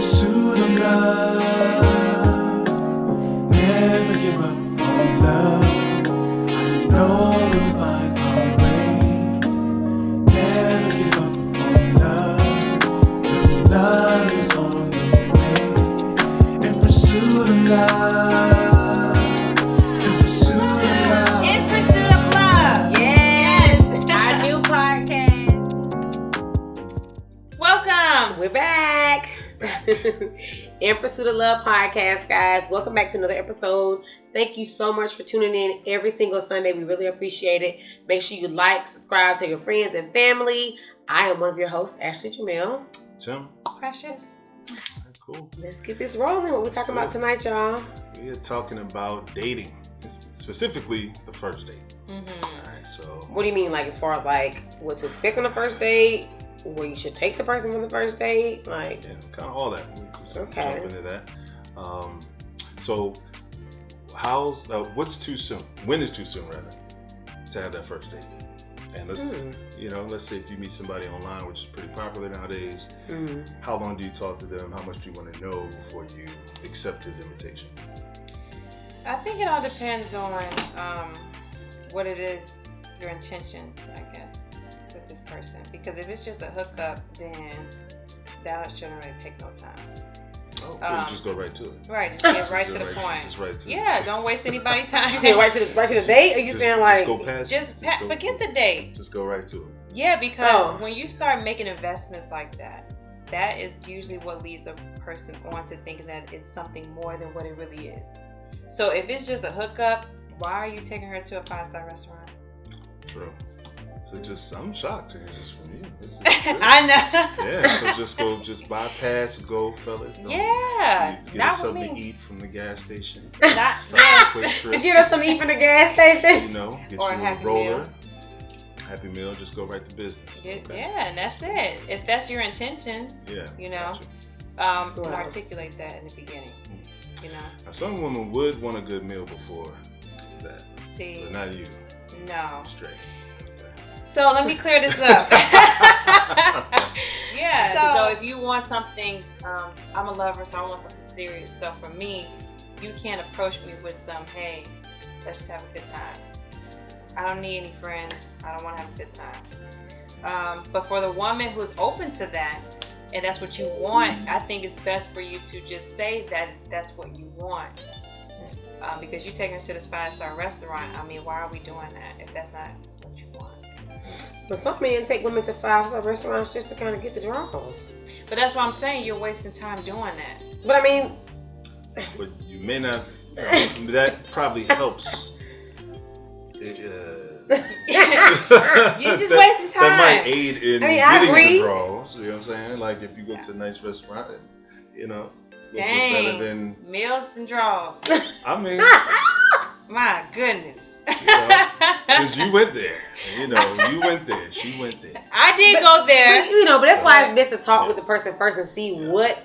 pursuit of love, never give up on love. I know we'll find our way. Never give up on love. The love is on the way. In pursuit of love. In pursuit of love. In pursuit of love. Yes. Our new podcast. Welcome. We're back. In Pursuit of Love podcast, guys. Welcome back to another episode. Thank you so much for tuning in every single Sunday. We really appreciate it. Make sure you like, subscribe, tell your friends and family. I am one of your hosts, Ashley Jamil. Tim. Precious. Cool. Let's get this rolling. What we're talking about tonight, y'all? We are talking about dating, specifically the first date. Mm-hmm. All right, so What do you mean, like, as far as, like, what to expect on the first date? Where you should take the person from the first date? Like, yeah, kind of all that. We just Okay. jump into that. So what's too soon? When is too soon, rather, to have that first date? And let's say if you meet somebody online, which is pretty popular nowadays, how long do you talk to them? How much do you want to know before you accept his invitation? I think it all depends on what it is, your intentions, I guess, with this person. Because if it's just a hookup, then that shouldn't really take no time. Oh, you just go right to it. Right, just get right to the point. Just right to Yeah, don't waste anybody's time. you saying right to the date? Or you saying, like, just go past forget the date. Just go right to it. Yeah, because when you start making investments like that, that is usually what leads a person on to thinking that it's something more than what it really is. So if it's just a hookup, why are you taking her to a 5-star restaurant? True. So I'm shocked to hear this from you. This is I know. Yeah, so just bypass, go, fellas. Yeah, Get not us with something me. to eat from the gas station. Not Quick yes. trip. get us some eat from the gas station? Get Or you a a Happy roller. Meal. Happy meal, just go right to business. Okay? Yeah, and that's it. If that's your intentions, Yeah. and articulate that in the beginning. Now, some women would want a good meal before that, See, but not you. no. Straight. So let me clear this up. Yeah. So if you want something, I'm a lover, so I want something serious. So for me, you can't approach me with hey, let's just have a good time. I don't need any friends. I don't want to have a good time. But for the woman who's open to that, and that's what you want, I think it's best for you to just say that that's what you want. Because you take her to this 5-star restaurant. I mean, why are we doing that if that's not what you want? But some men take women to 5-star restaurants just to kind of get the draws. But that's why I'm saying you're wasting time doing that. But I mean, But you may not. That probably helps. You're just wasting time. That might aid in I getting agree. the draws. You know what I'm saying? Like if you go to a nice restaurant, it's a little bit Dang. better than. Meals and draws. I mean, My goodness. because you went there. You went there. She went there. I did go there. but that's why it's best to talk with the person first and see what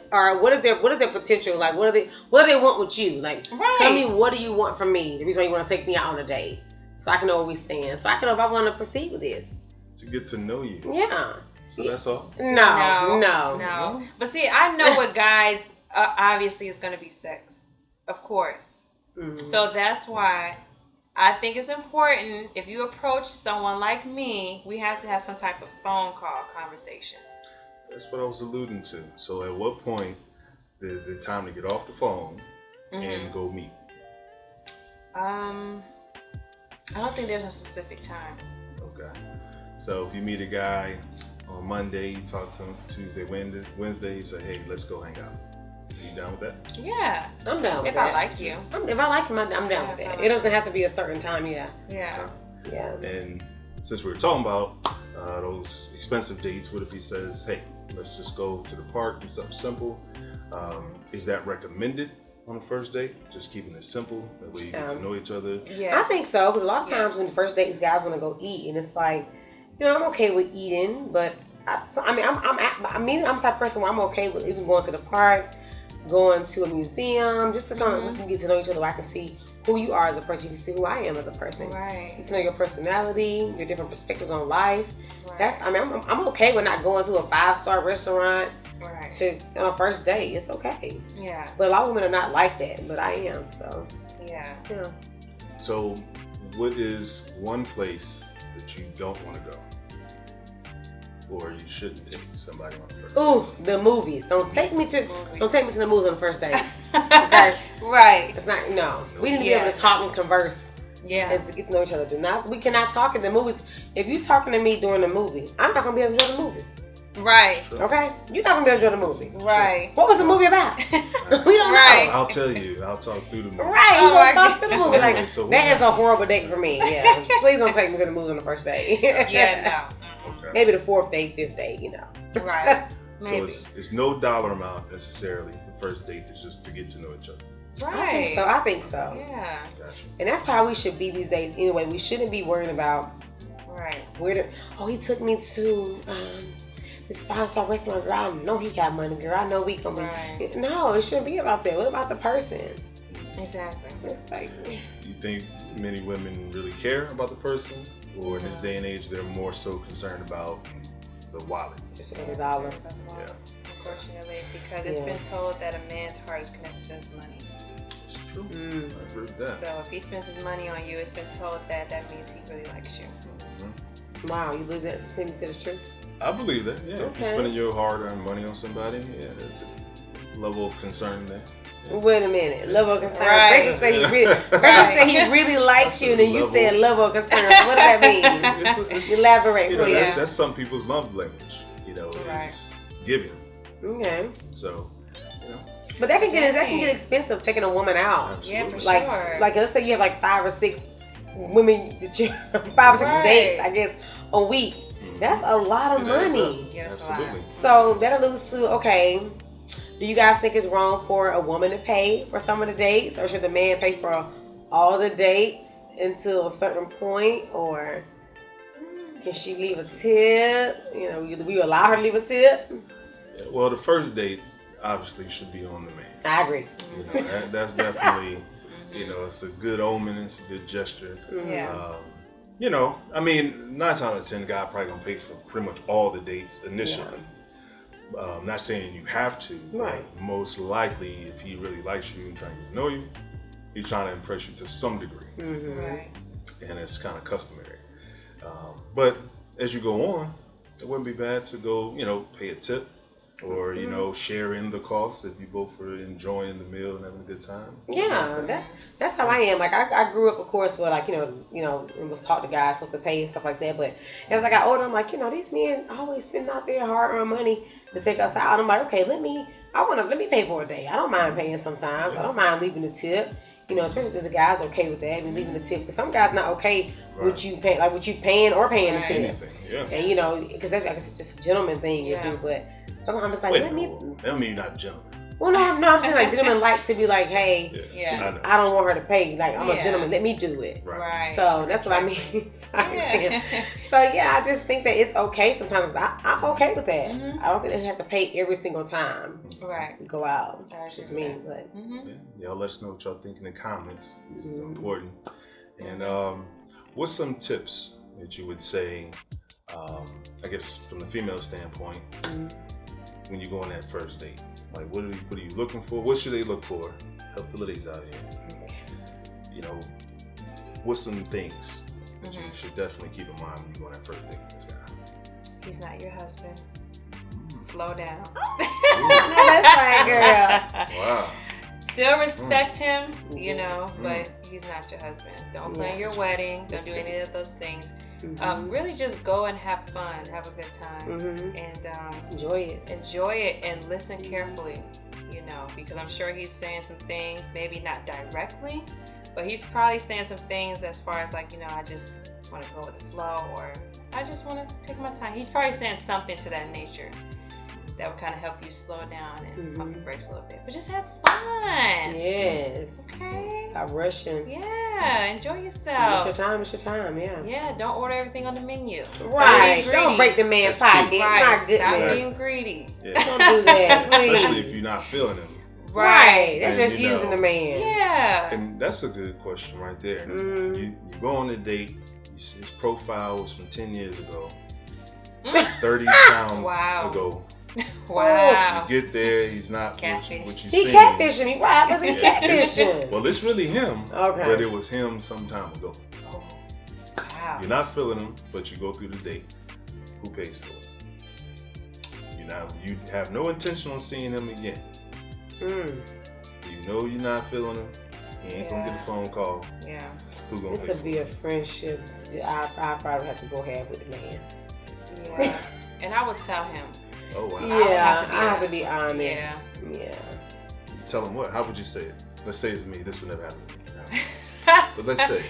is their potential, like what do they want with you, like tell me what do you want from me, the reason why you want to take me out on a date, so I can know where we stand, so I can know if I want to proceed with this. To get to know you. Yeah. So that's all. No. But see, I know what guys obviously is going to be sex, of course. Mm-hmm. So that's why I think it's important if you approach someone like me, we have to have some type of phone call conversation. That's what I was alluding to. So at what point is it time to get off the phone and go meet? I don't think there's a specific time. Okay. So if you meet a guy on Monday, you talk to him Tuesday, Wednesday, you say, hey, let's go hang out. Are you down with that? Yeah. I'm down with If that. I like you. If I like him, I'm down with that. It doesn't have to be a certain time, Yeah. Yeah. And since we were talking about those expensive dates, what if he says, hey, let's just go to the park, do something simple? Is that recommended on the first date? Just keeping it simple, that way you get to know each other? Yes. I think so, because a lot of times when the first dates, guys want to go eat, and it's like, I'm okay with eating, but I'm the type of person where I'm okay with even going to the park, going to a museum, just to come. We can get to know each other. Where I can see who you are as a person. You can see who I am as a person. Right. You can know your personality, your different perspectives on life. Right. I'm okay with not going to a 5-star restaurant Right. on a first date. It's okay. Yeah. But a lot of women are not like that. But I am. So Yeah. yeah. So, what is one place that you don't want to go, or you shouldn't take somebody on the first? Ooh, the movies. Don't take me to the movies on the first date. Okay. Right. It's not. No. We need to be able to talk and converse. Yeah. And to get to know each other. We cannot talk in the movies. If you talking to me during the movie, I'm not gonna be able to enjoy the movie. Right. Okay? You're not gonna be able to enjoy the movie. Right. What was the movie about? We don't Right. know. I'll tell you. I'll talk through the movie. Right, Oh you my gonna talk to the movie. God. Like, So that is a horrible date for me. Yeah. Please don't take me to the movie on the first date. Yeah. No. Okay. Maybe the 4th date, 5th date, you know. Right. So Maybe. it's no dollar amount necessarily. The first date is just to get to know each other. Right. I think so. Yeah. Gotcha. And that's how we should be these days anyway. We shouldn't be worrying about Right. he took me to this 5-star restaurant, girl. I know he got money, girl. I know we gonna be. Right. No, it shouldn't be about that. What about the person? Exactly. It's like, You think many women really care about the person, or in this day and age they're more so concerned about the wallet? just another dollar. Yeah. Unfortunately, because it's been told that a man's heart is connected to his money. It's true. I agree with that. So if he spends his money on you, it's been told that means he really likes you. Wow, you believe that? Tim, you said it's true. I believe that. Yeah. If Okay. you're spending your hard-earned money on somebody, yeah, there's a level of concern there. Wait a minute, level of concern. Right. Gracious said he really likes you, and then you said level of concern. What does that mean? It's Elaborate, you know, please. that's some people's love language. You know, Right. is giving. Okay, So, you know, but that can get expensive taking a woman out. absolutely. Yeah, for Like sure. like let's say you have like 5 or 6 women that you 5 or 6 Right. dates, I guess, a week. That's a lot of It adds money. up. Yeah, that's a lot. Absolutely. So that alludes to, okay, do you guys think it's wrong for a woman to pay for some of the dates, or should the man pay for all the dates until a certain point, or can she leave a tip? You know, we allow her to leave a tip. Yeah, well, the first date obviously should be on the man. I agree. You know, that's definitely, you know, it's a good omen. It's a good gesture. Yeah. You know, I mean, 9 times out of 10, the guy probably gonna pay for pretty much all the dates initially. Not saying you have to, Right. but most likely, if he really likes you and trying to get to know you, he's trying to impress you to some degree, Mm-hmm. Right. and it's kind of customary. But as you go on, it wouldn't be bad to go, you know, pay a tip, or you know, share in the cost if you both are enjoying the meal and having a good time. Yeah, that's how I am. Like I grew up, of course, where like you know, it was taught to guys supposed to pay and stuff like that. But as I got older, I'm like, you know, these men always spend out their hard-earned money to take us out. I'm like, okay, let me pay for a day. I don't mind paying sometimes. I don't mind leaving a tip. You know, especially if the guy's okay with that, and leaving the tip. But some guys not okay with you paying, like with you paying or paying the tip. Anything, yeah. And you know, because that's, I guess it's just a gentleman thing you do. But sometimes it's like, Wait, let me. that don't mean you're not a gentleman. Well, no, I'm saying like gentlemen like to be like, hey, Yeah. I know. I don't want her to pay. Like I'm a Yeah. gentleman, let me do it. Right. So that's what I mean. Yeah. So yeah, I just think that it's okay sometimes. I'm okay with that. Mhm. I don't think they have to pay every single time Right. we go out. I It's just agree me, with but Mm-hmm. Yeah, y'all let us know what y'all think in the comments. This is Mhm. important. And what's some tips that you would say, I guess from the female standpoint, when you go on that first date? Like, what are you looking for? What should they look for? Help the ladies out here. You know, what's some things that you should definitely keep in mind when you go on that first date with this guy? He's not your husband. Slow down. that's right, girl. Wow. Still respect him, you Yes. know, but he's not your husband. Don't plan your wedding. Don't do any of those things. Really just go and have fun. Have a good time. And Enjoy it. and listen carefully, you know, because I'm sure he's saying some things, maybe not directly, but he's probably saying some things as far as like, you know, I just want to go with the flow, or I just want to take my time. He's probably saying something to that nature that would kind of help you slow down and pump Mhm. your brakes a little bit. But just have fun. Yes. Okay. Stop rushing. Yeah, enjoy yourself. It's your time. It's your time. Yeah. Yeah, don't order everything on the menu. Right. Stop being Don't break the man's That's pocket. key. Right. My Stop goodness. being greedy. Yeah. Don't do that, please. Especially if you're not feeling him. Right. That's And, just you using know, the man. Yeah. And that's a good question right there. Mm. You go on a date, you see his profile was from 10 years ago, Mm. 30 pounds Wow. ago. Wow. You get there, he's not Catfish. what you He see. catfishing me. Why was he Yeah. catfishing? Well, it's really him, Okay. but it was him some time ago. Wow. You're not feeling him, but you go through the date. Who pays for it? You have no intention on seeing him again. Mm. You know you're not feeling him. He ain't gonna get a phone call. Yeah. Who gonna This pay would for be a it? friendship. I probably have to go half with the man. Yeah. And I would tell him. Oh wow. Yeah, have I have to to be be honest. Yeah. Yeah. Tell him what? How would you say it? Let's say it's me. This would never happen to me. But let's say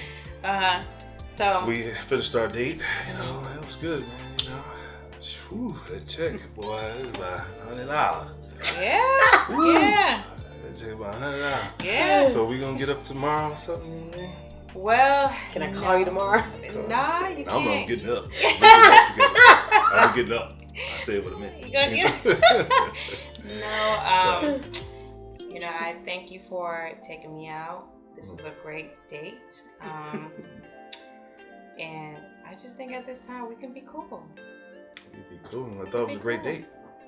So. we finished our date. You know, that was good, man. You know, whew, that check, boy, it was about $100. Yeah. Yeah. That check about $100. Yeah. So we gonna get up tomorrow or something? Man? Well. Can I call you tomorrow? Nah, you I'm can't. getting up. I'm getting up. I say it with a minute. You gonna get No, you know, I thank you for taking me out. This was a great date. And I just think at this time we can be cool. It'd be cool. I thought it was a great date.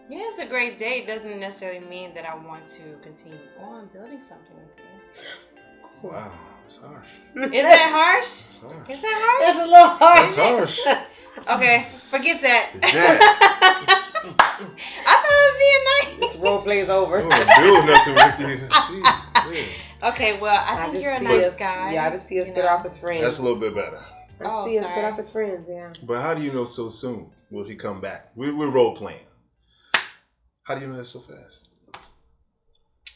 Yeah, it's a great date. Doesn't necessarily mean that I want to continue on building something with you. Wow, it's harsh. Is that harsh? It's harsh. Is that harsh? That's a little harsh. That's harsh. Okay, forget that. The jab. I thought it was being nice. This role play is over. I don't want to build nothing with you. Jeez, yeah. Okay, well, I think you're a nice guy. Yeah, I just see us you bit know. off as friends. That's a little bit better. I Oh, see us sorry. bit off as friends, yeah. But how do you know so soon? Will he come back? We're role playing. How do you know that so fast?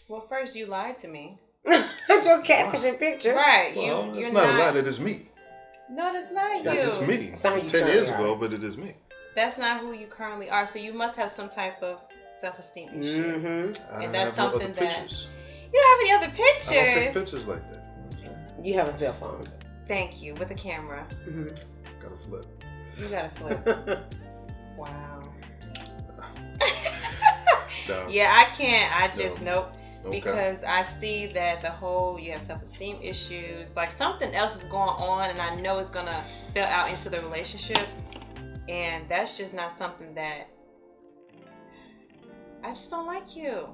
Well, first you lied to me. That's your catfishing picture. Right, Well, you're it's not a lie. That is me. No, that's not It's you. not just me. It's not who It was you 10 years currently ago, are. but it is me. That's not who you currently are. So you must have some type of self-esteem issue. Mm-hmm. I And don't that's have no something other that- pictures. You don't have any other I don't take pictures. pictures like that. You know what I'm saying? You have a cell phone. Thank you. With a camera. Mm-hmm. Gotta flip. You got to flip. Wow. No. Yeah, I can't. I just No. nope. Okay. Because I see that the whole you have self-esteem issues, like something else is going on, and I know it's gonna spill out into the relationship, and that's just not something that I just don't like you.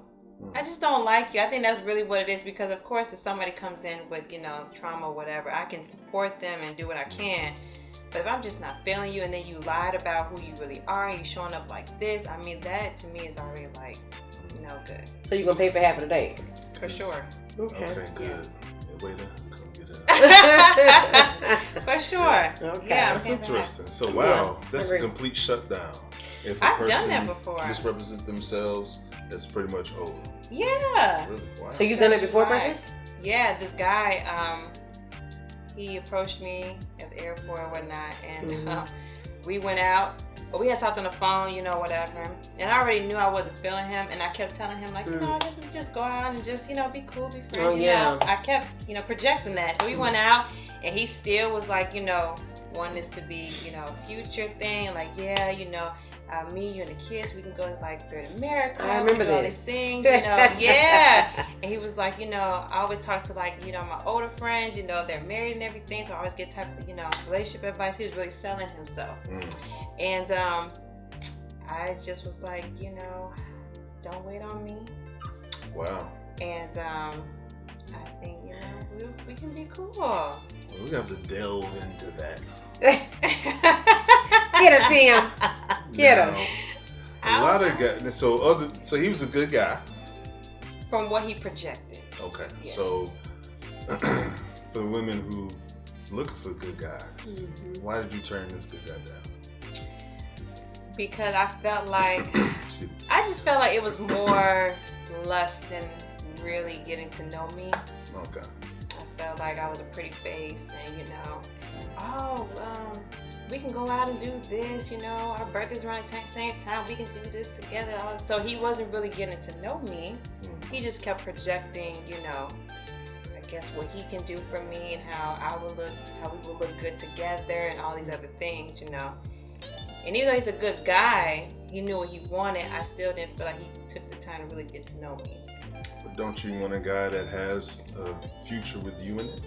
I just don't like you. I think that's really what it is, because of course if somebody comes in with, you know, trauma or whatever, I can support them and do what I can. But if I'm just not feeling you and then you lied about who you really are and you showing up like this, I mean, that to me is already like, no good. So you're going to pay for half of the date? For sure. Okay, Okay. good. Yeah, waiter, come get it. For sure. Okay. Yeah, That's okay, interesting. So, wow, Yeah, that's a agree. complete shutdown. If a I've person done that before. misrepresent themselves, that's pretty much over. Yeah. Really? Wow. So you've done it before, Right. Precious? Yeah, this guy, he approached me at the airport or whatnot, and Mhm. we went out. But we had talked on the phone, you know, whatever. And I already knew I wasn't feeling him, and I kept telling him, like, you know, I guess we just go out and just, you know, be cool, be friends. Oh, you yeah. know? I kept, you know, projecting that. So we went out, and he still was like, you know, wanting this to be, you know, a future thing. Like, yeah, you know, me, you, and the kids, we can go to like Great America. I remember we can do all this. these things, you know. Yeah. And he was like, you know, I always talk to like, you know, my older friends, you know, they're married and everything, so I always get type of, you know, relationship advice. He was really selling himself. And I just was like, you know, don't wait on me. Wow. And I think, you know, we can be cool. Well, we have to delve into that. Get her, Tim. Get her. Now, a lot of guys. So he was a good guy. From what he projected. Okay. Yes. So for the women who looking for good guys, Mhm. why did you turn this good guy down? Because I felt like, I just felt like it was more lust than really getting to know me. Okay. I felt like I was a pretty face and, you know, oh, we can go out and do this, our birthday's around the same time, we can do this together. So he wasn't really getting to know me. He just kept projecting, I guess what he can do for me and how we would look good together and all these other things, And even though he's a good guy, he knew what he wanted, I still didn't feel like he took the time to really get to know me. But don't you want a guy that has a future with you in it?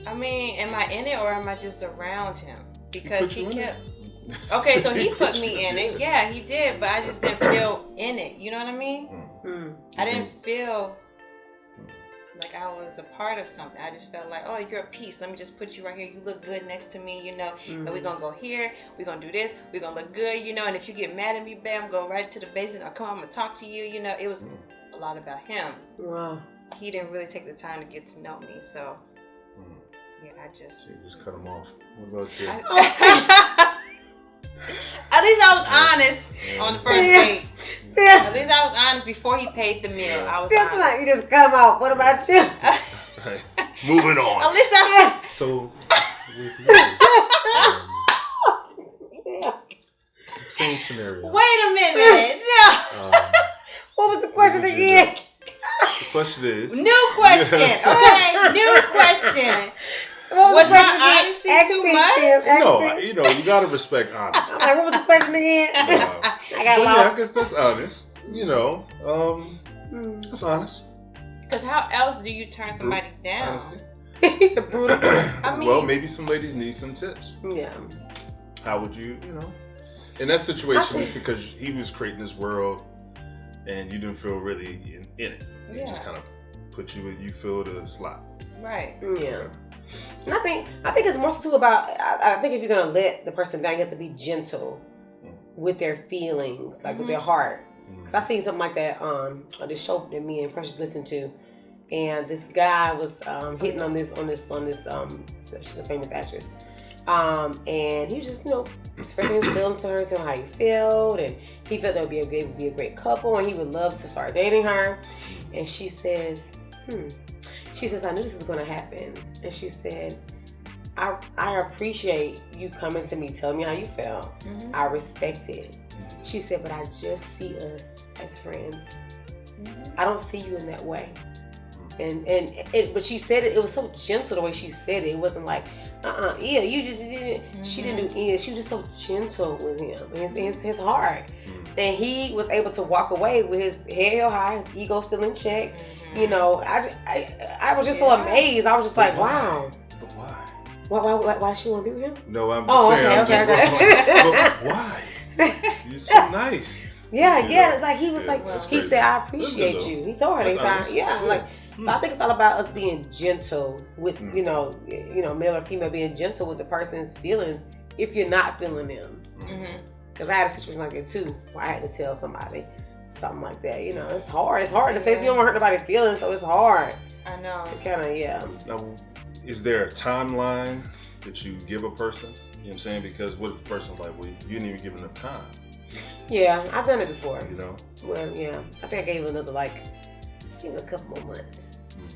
I mean, am I in it or am I just around him? Because he kept... It. Okay, so he put me in it. Yeah, he did, but I just didn't feel in it. You know what I mean? I didn't feel like I was a part of something. I just felt like, oh, you're a piece. Let me just put you right here. You look good next to me, And we're going to go here. We're going to do this. We're going to look good, And if you get mad at me, babe, I'm going right to the basement. I'll come, I'm going to talk to you, It was a lot about him. Wow. He didn't really take the time to get to know me, so... Yeah, I just... So you just cut him off. What about you? At least I was honest on the first date. At least I was honest before he paid the meal. I was honest. Like you just cut him off. What about you? Right. Moving on. At least I... So, same scenario. Wait a minute. No. What was the question again? The question is... New question. Okay, new question. Was my honesty too much? No, you gotta respect honesty. I'm like, what was the question again? I got lost. Yeah, I guess that's honest. That's honest. Because how else do you turn somebody down? Honesty. He's a brutal. I mean, well, maybe some ladies need some tips. Yeah. How would you, in that situation, it's because he was creating this world, and you didn't feel really in it. He just kind of put you in, you filled a slot. Right. Yeah. And I think it's more so too about, I think if you're going to let the person down, you have to be gentle with their feelings, like with their heart. Cause I seen something like that on this show that me and Precious listened to, and this guy was hitting on this she's a famous actress, and he was just expressing his feelings to her, telling how he felt, and he felt that would be a great couple, and he would love to start dating her. And she says, She says, I knew this was going to happen. And she said, I appreciate you coming to me, telling me how you felt. I respect it. She said, but I just see us as friends. I don't see you in that way. But she said it was so gentle the way she said it. It wasn't like, yeah, you just didn't. She didn't do it. She was just so gentle with him, his heart. And he was able to walk away with his head held high, his ego still in check. I was just so amazed. I was just like, wow. But why? Why she want to be with him? No, I'm just saying. Okay. But why? You're so nice. Yeah. Like he was like, he crazy. said, I appreciate you. He told her next time. So I think it's all about us being gentle with, male or female, being gentle with the person's feelings if you're not feeling them. Because I had a situation like that too, where I had to tell somebody something like that. It's hard. It's hard to say, so you don't want to hurt nobody's feelings, so it's hard. I know. To kind of, Now, is there a timeline that you give a person? You know what I'm saying? Because what if the person's like, well, you didn't even give enough time? Yeah, I've done it before. Well, yeah. I think I gave another, a couple more months.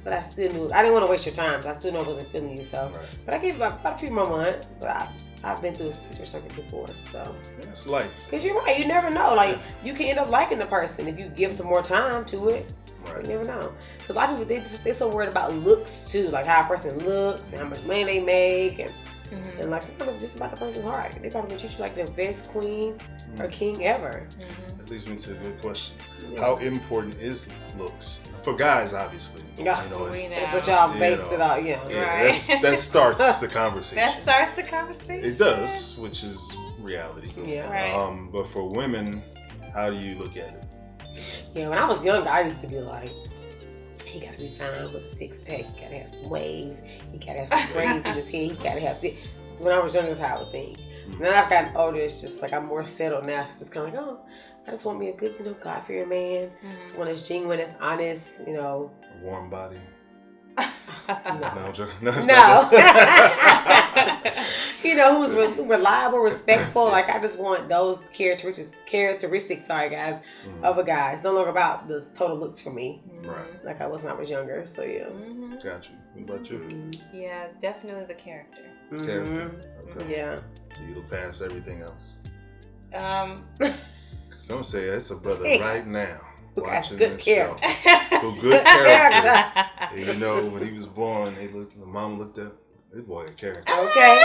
But I still knew, I didn't want to waste your time, so I still knew I wasn't feeling you, so. Right. But I gave about a few more months, but I've been through a situation like that before, so. It's life. Because you're right, you never know. You can end up liking the person if you give some more time to it. Right. You never know. Because a lot of people, they're so worried about looks too, like how a person looks and how much money they make. And sometimes it's just about the person's heart. They probably treat you like the best queen or king ever. That leads me to a good question. Yeah. How important is looks? For guys, obviously. Yeah. That's what y'all based it on. Right. That starts the conversation. That starts the conversation. It does, which is reality. Yeah. Right. But for women, how do you look at it? Yeah, when I was younger, I used to be like, he gotta be fine with a six pack. He gotta have some waves. He gotta have some braids in his head. He gotta have this. When I was younger, that's how I would think. Now that I've gotten older, it's just like I'm more settled now. So it's kind of like, I just want me a good, God-fearing man. Someone that's genuine, that's honest, A warm body. No. Who's reliable, respectful. Like I just want those characteristics. Sorry, guys, of a guy. It's no longer about the total looks for me. Right. Like I was when I was younger. So yeah. Got you. What about you? Yeah, definitely the character. Character. Okay. Yeah. So you look past everything else. Some say it's a brother right now watching good this character. show. Who good character. And you know, when he was born, the mom looked up. This boy a character. Okay.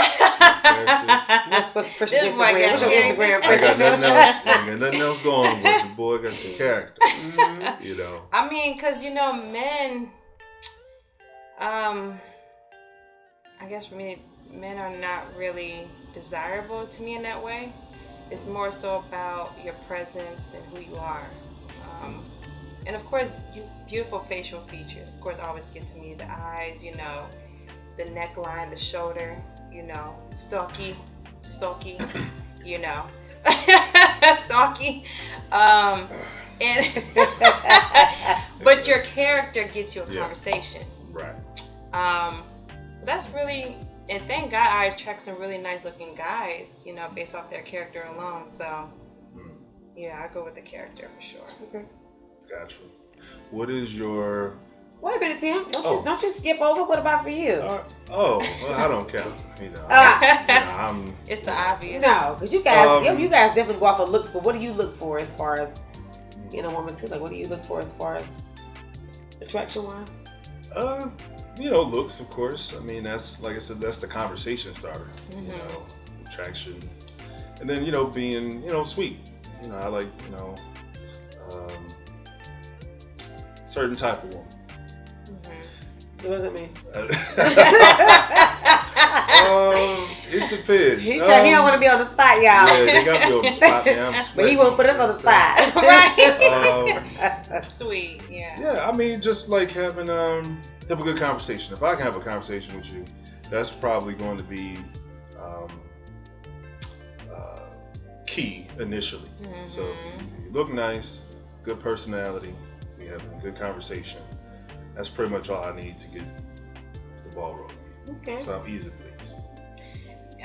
Character. What's Precious This boy Instagram? What's your got Instagram? I got nothing else. I got nothing else going with the boy. Got some character. You know. I mean, cause men. I guess for me, men are not really desirable to me in that way. It's more so about your presence and who you are. And of course, beautiful facial features. Of course, always get to me. The eyes, the neckline, the shoulder, stocky, stocky. And but your character gets you a conversation. Right. That's really, and thank God I attract some really nice looking guys, based off their character alone. So, yeah, I go with the character for sure. Okay. Gotcha. What is your... Wait a minute, Tim. Don't you skip over? What about for you? Well, I don't count. I'm... It's the obvious. No, because you guys definitely go off of looks, but what do you look for as far as being a woman too? Like, what do you look for as far as attraction-wise? Looks, of course. I mean, that's, like I said, that's the conversation starter. Attraction. And then, being, sweet. I like, certain type of woman. So what does that mean? It depends. He don't want to be on the spot, y'all. Yeah, they got me on the spot, man. But he won't put us on the spot. Right. Sweet, yeah. Yeah, I mean, just like have a good conversation. If I can have a conversation with you, that's probably going to be key initially. So if you look nice, good personality, we have a good conversation. That's pretty much all I need to get the ball rolling. Okay. So I'm easy, please.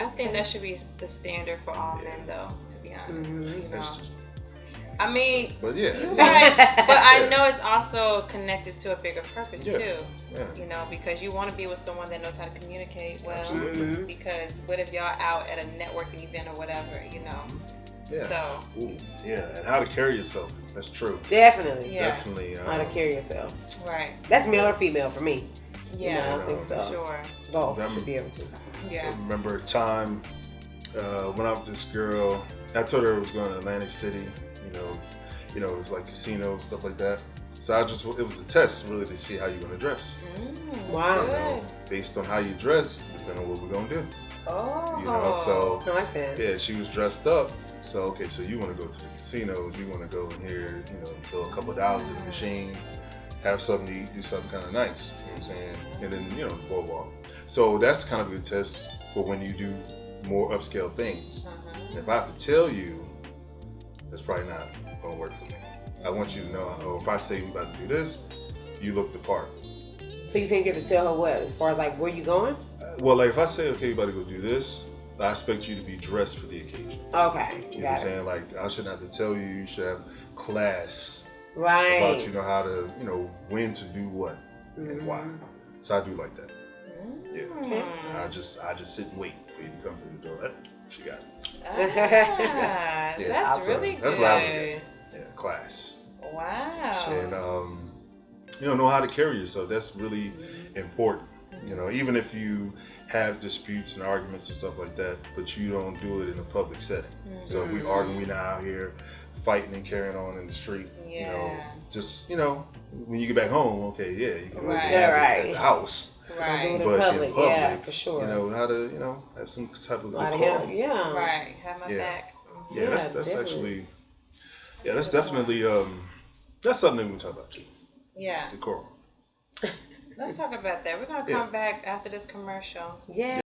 I think that should be the standard for all men, though. To be honest, That's just... I mean, but yeah, you're right. But I know it's also connected to a bigger purpose too. Yeah. Because you want to be with someone that knows how to communicate well. Absolutely. Because what if y'all out at a networking event or whatever, Yeah. So. Ooh, yeah, and how to carry yourself. That's true. Definitely. Yeah. Definitely. How to carry yourself. Right. That's male or female for me. Yeah, I think so. For sure. Both should be able to. Yeah. I remember a time when I was with this girl. I told her I was going to Atlantic City. It was like casinos, stuff like that. So it was a test really to see how you're gonna dress. Wow. Based on how you dress, depending on what we're gonna do. Oh. So I like that. yeah, she was dressed up. So okay, so you want to go to the casinos, you want to go in here, throw a couple of dollars in the machine, have something to eat, do something kind of nice. You know what I'm saying? And then boardwalk. So that's kind of a good test for when you do more upscale things. And if I have to tell you, that's probably not gonna work for me. I want you to know, if I say we about to do this, you look the part. So you saying you have to tell her what, as far as like where you going? Well, like if I say, okay, you about to go do this, I expect you to be dressed for the occasion. Okay. You know what I'm saying? Like I shouldn't have to tell you. You should have class right about how to, when to do what and why. So I do like that. Yeah. Okay. I just sit and wait for you to come through the door. She got it. That's really good. That's what I look at. Yeah, class. Wow. And know how to carry yourself. That's really important. Even if you have disputes and arguments and stuff like that, but you don't do it in a public setting. So if we arguing, we not out here fighting and carrying on in the street. Just when you get back home, okay, yeah, you can have it at the house. Right. But in public, yeah, for sure. How to have some type of Right. Have my back. Yeah, that's definitely. actually that's definitely that's something we can talk about too. Yeah. Decorum. Let's talk about that. We're gonna come back after this commercial. Yeah.